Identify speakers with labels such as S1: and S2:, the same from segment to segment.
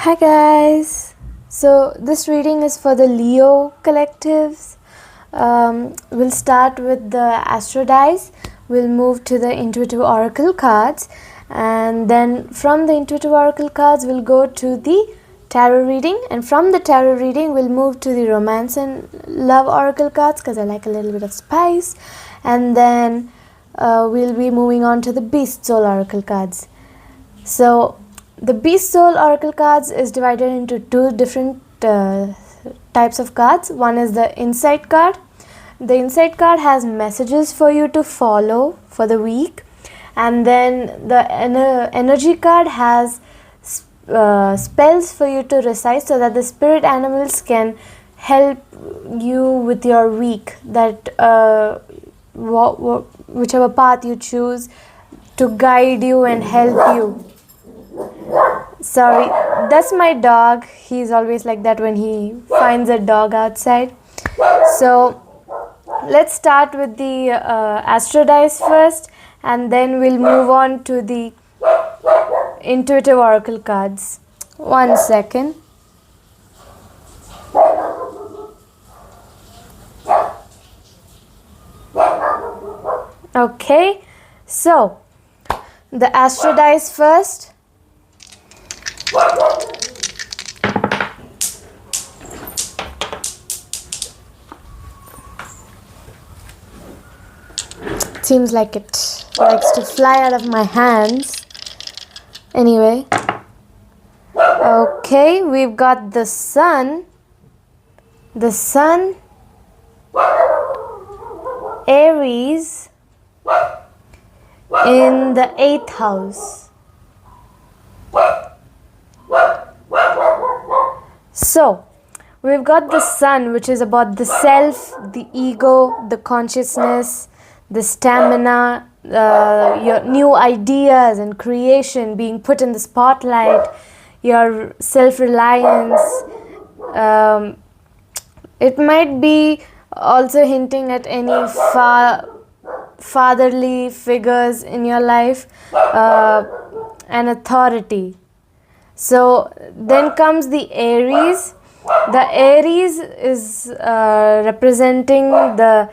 S1: Hi guys. So this reading is for the Leo collectives. We'll start with the Astro Dice. We'll move to the Intuitive Oracle cards, and then from the Intuitive Oracle cards we'll go to the Tarot reading, and from the Tarot reading we'll move to the Romance and Love Oracle cards because I like a little bit of spice, and then we'll be moving on to the Beast Soul Oracle cards. So the Beast Soul Oracle cards is divided into two different types of cards. One is the Insight card. The Insight card has messages for you to follow for the week, and then the Energy card has spells for you to recite so that the spirit animals can help you with your week, that whichever path you choose to guide you and help you. Sorry, that's my dog. He's always like that when he finds a dog outside. So let's start with the Astro Dice first, and then we'll move on to the Intuitive Oracle cards. 1 second. Okay, so the Astro Dice first. Seems like it likes to fly out of my hands. Anyway, okay, we've got the Sun, Aries in the 8th house. So we've got the Sun, which is about the self, the ego, the consciousness, the stamina, your new ideas and creation being put in the spotlight, your self-reliance. It might be also hinting at any fatherly figures in your life, and authority. So then comes the Aries. The Aries is representing the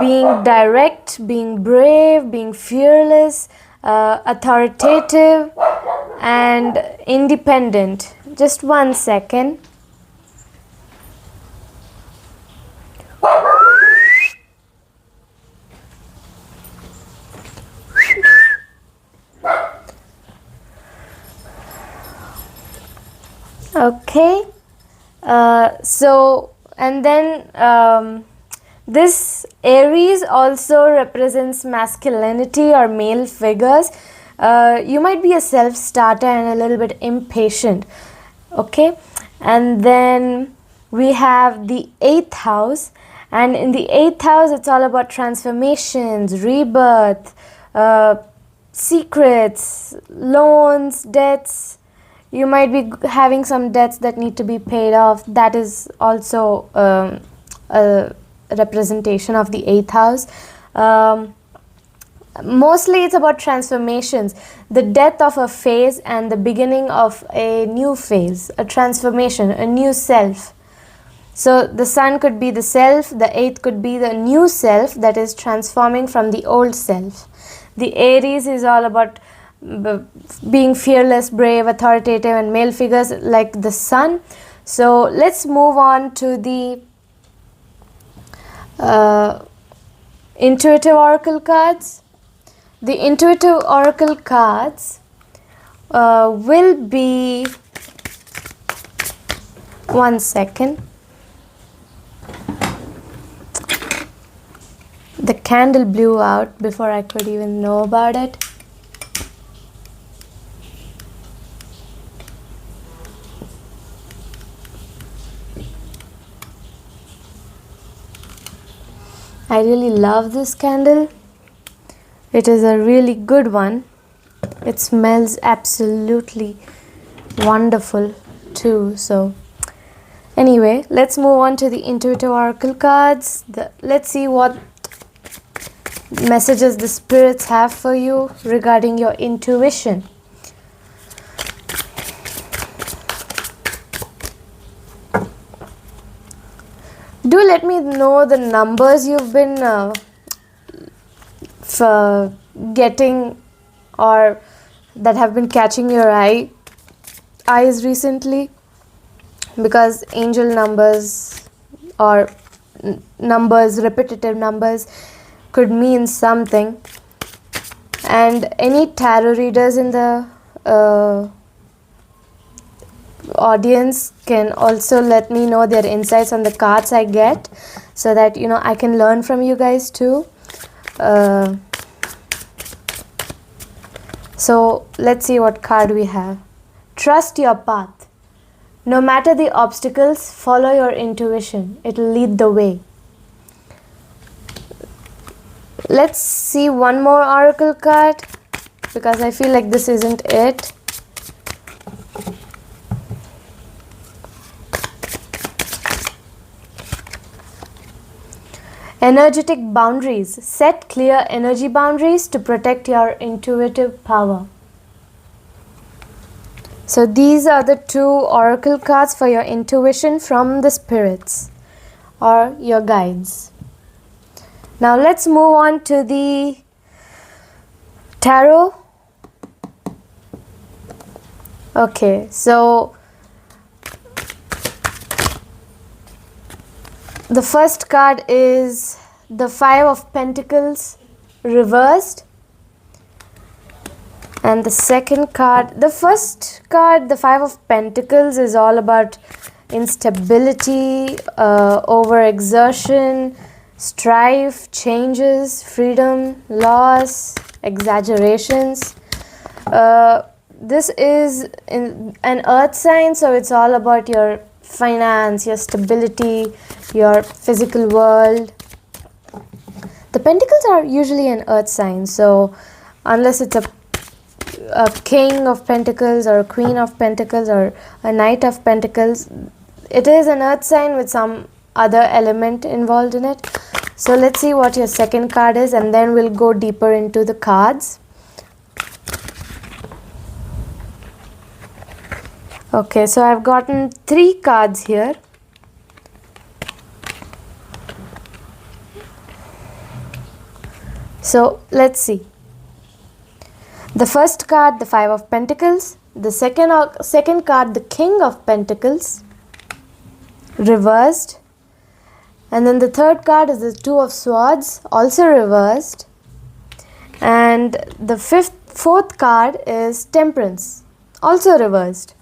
S1: being direct, being brave, being fearless, authoritative and independent. Just 1 second. Okay, so and then this Aries also represents masculinity or male figures. You might be a self-starter and a little bit impatient. Okay, and then we have the 8th house, and in the 8th house it's all about transformations, rebirth, secrets, loans, debts. You might be having some debts that need to be paid off. That is also a representation of the 8th house. Mostly it's about transformations, the death of a phase and the beginning of a new phase, a transformation, a new self. So the Sun could be the self, the 8th could be the new self that is transforming from the old self. The Aries is all about being fearless, brave, authoritative and male figures like the Sun. So let's move on to the Intuitive Oracle cards. The Intuitive Oracle cards will be 1 second. The candle blew out before I could even know about it. I really love this candle. It is a really good one. It smells absolutely wonderful too. So anyway, let's move on to the Intuitive Oracle cards. Let's see what messages the spirits have for you regarding your intuition. Do let me know the numbers you've been getting or that have been catching your eyes recently, because angel numbers or numbers, repetitive numbers, could mean something. And any tarot readers in the audience can also let me know their insights on the cards I get, so that I can learn from you guys too. So let's see what card we have. Trust your path. No matter the obstacles, follow your intuition. It'll lead the way. Let's see one more oracle card, because I feel like this isn't it. Energetic boundaries. Set clear energy boundaries to protect your intuitive power. So these are the 2 oracle cards for your intuition from the spirits or your guides. Now let's move on to the tarot. Okay, so the first card is the 5 of Pentacles reversed. And the second card, the first card, the 5 of Pentacles, is all about instability, overexertion, strife, changes, freedom, loss, exaggerations. This is an earth sign, so it's all about your finance, your stability, your physical world. The Pentacles are usually an earth sign, so unless it's a King of Pentacles or a Queen of Pentacles or a Knight of Pentacles, it is an earth sign with some other element involved in it. So let's see what your second card is, and then we'll go deeper into the cards. Okay, so I've gotten 3 cards here. So let's see. The first card, the 5 of Pentacles. The second card, the King of Pentacles reversed. And then the third card is the 2 of Swords, also reversed. And the fourth card is Temperance, also reversed.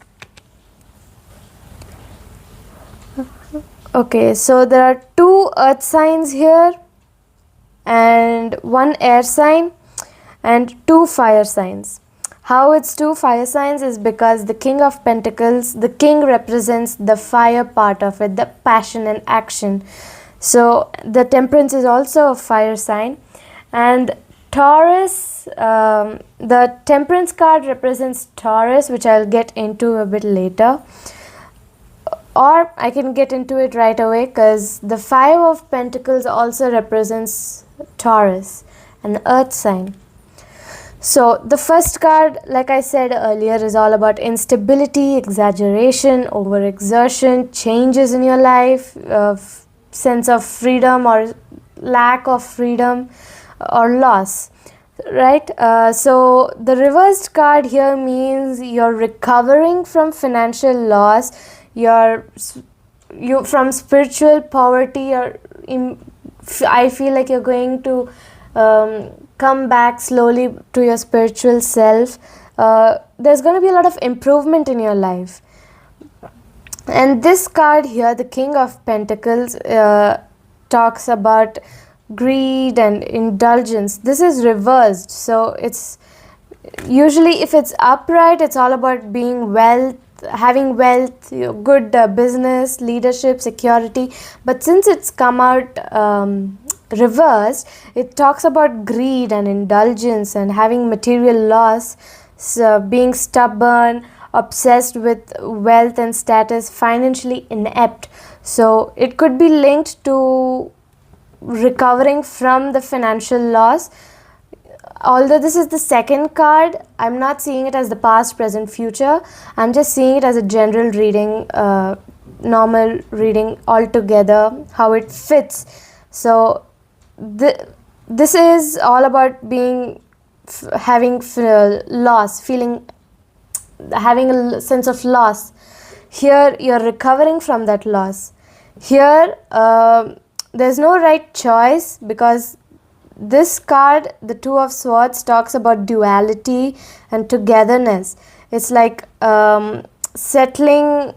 S1: Okay, so there are 2 earth signs here and 1 air sign and 2 fire signs. How it's 2 fire signs is because the King of Pentacles, the King represents the fire part of it, the passion and action. So the Temperance is also a fire sign. And Taurus, the Temperance card represents Taurus, which I'll get into a bit later. Or I can get into it right away, because the 5 of Pentacles also represents Taurus, an earth sign. So the first card, like I said earlier, is all about instability, exaggeration, overexertion, changes in your life, sense of freedom or lack of freedom or loss, right? So the reversed card here means you're recovering from financial loss, you from spiritual poverty, or I feel like you're going to come back slowly to your spiritual self. There's going to be a lot of improvement in your life. And this card here, the King of Pentacles, talks about greed and indulgence. This is reversed, so it's usually, if it's upright, it's all about being having wealth, good business, leadership, security. But since it's come out reversed, it talks about greed and indulgence and having material loss, so being stubborn, obsessed with wealth and status, financially inept. So it could be linked to recovering from the financial loss. Although this is the second card, I'm not seeing it as the past, present, future. I'm just seeing it as a general reading normal reading altogether, how it fits. So this is all about being having loss, feeling, having a sense of loss. Here you're recovering from that loss. Here there's no right choice, because this card, the Two of Swords, talks about duality and togetherness. It's like settling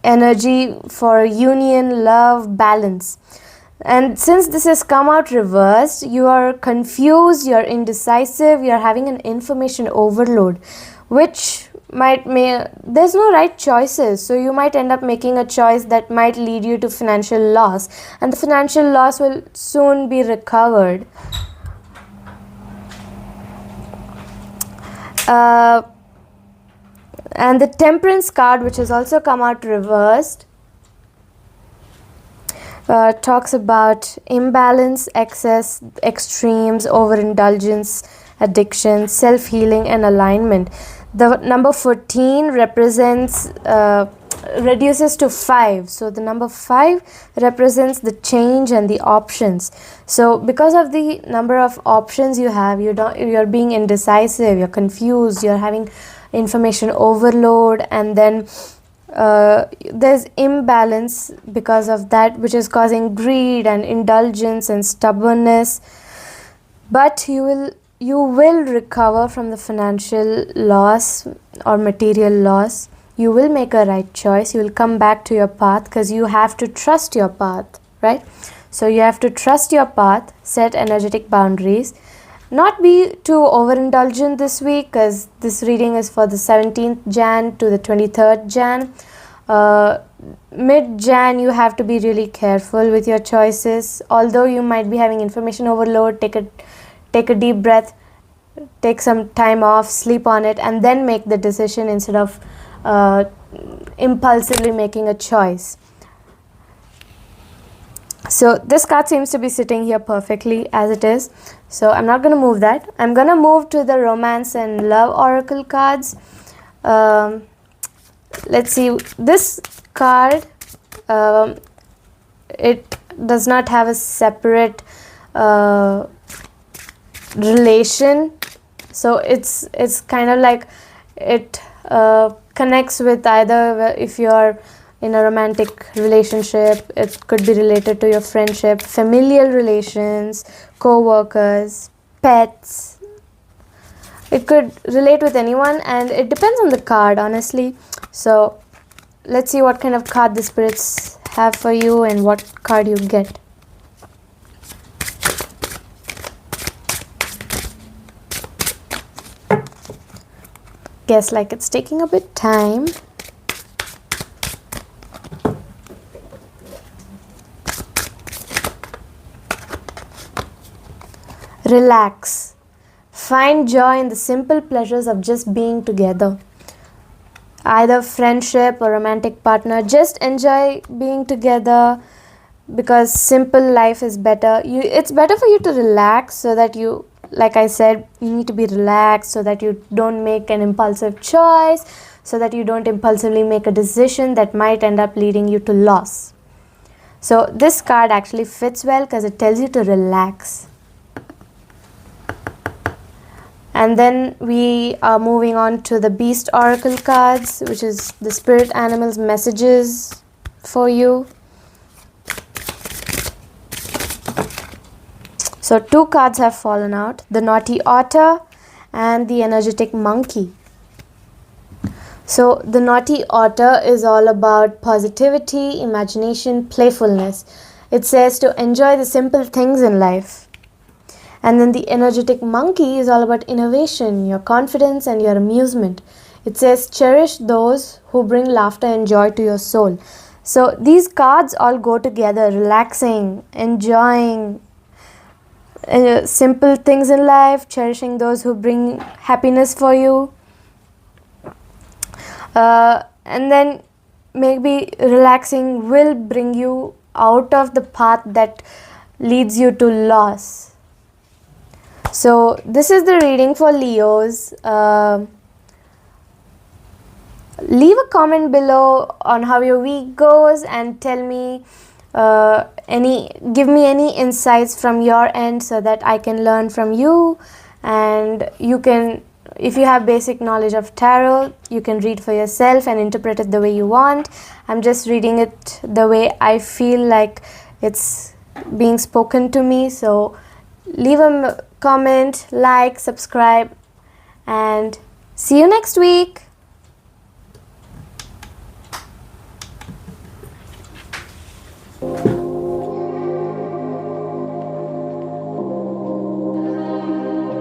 S1: energy for union, love, balance. And since this has come out reversed, you are confused, you're indecisive, you're having an information overload, which there's no right choices. So you might end up making a choice that might lead you to financial loss, and the financial loss will soon be recovered. And the Temperance card, which has also come out reversed, talks about imbalance, excess, extremes, overindulgence, addiction, self-healing, and alignment. The number 14 represents reduces to 5. So the number 5 represents the change and the options. So because of the number of options you have, you're being indecisive, you're confused, you're having information overload, and then there's imbalance because of that, which is causing greed and indulgence and stubbornness. But you will recover from the financial loss or material loss. You will make a right choice. You will come back to your path, because you have to trust your path, right? So you have to trust your path, set energetic boundaries, not be too overindulgent this week, because this reading is for the 17th Jan to the 23rd Jan. Mid-Jan, you have to be really careful with your choices. Although you might be having information overload, take a deep breath, take some time off, sleep on it, and then make the decision instead of impulsively making a choice. So this card seems to be sitting here perfectly as it is. So I'm not going to move that. I'm going to move to the Romance and Love Oracle cards. Let's see. This card, it does not have a separate relation. So it's kind of like it connects with either if you're in a romantic relationship, it could be related to your friendship, familial relations, co-workers, pets. It could relate with anyone, and it depends on the card, honestly. So let's see what kind of card the spirits have for you and what card you get. Guess like it's taking a bit time. Relax. Find joy in the simple pleasures of just being together. Either friendship or romantic partner, just enjoy being together, because simple life is better. It's better for you to relax, so that you, like I said, you need to be relaxed so that you don't make an impulsive choice, so that you don't impulsively make a decision that might end up leading you to loss. So this card actually fits well because it tells you to relax. And then we are moving on to the Beast Oracle cards, which is the spirit animals' messages for you. So 2 cards have fallen out, the Naughty Otter and the Energetic Monkey. So the Naughty Otter is all about positivity, imagination, playfulness. It says to enjoy the simple things in life. And then the Energetic Monkey is all about innovation, your confidence and your amusement. It says cherish those who bring laughter and joy to your soul. So these cards all go together, relaxing, enjoying simple things in life, cherishing those who bring happiness for you. And then maybe relaxing will bring you out of the path that leads you to loss. So this is the reading for Leos. leave a comment below on how your week goes and tell me give me any insights from your end so that I can learn from you. And you can, if you have basic knowledge of tarot, you can read for yourself and interpret it the way you want. I'm just reading it the way I feel like it's being spoken to me. So leave a comment, like, subscribe, and see you next week.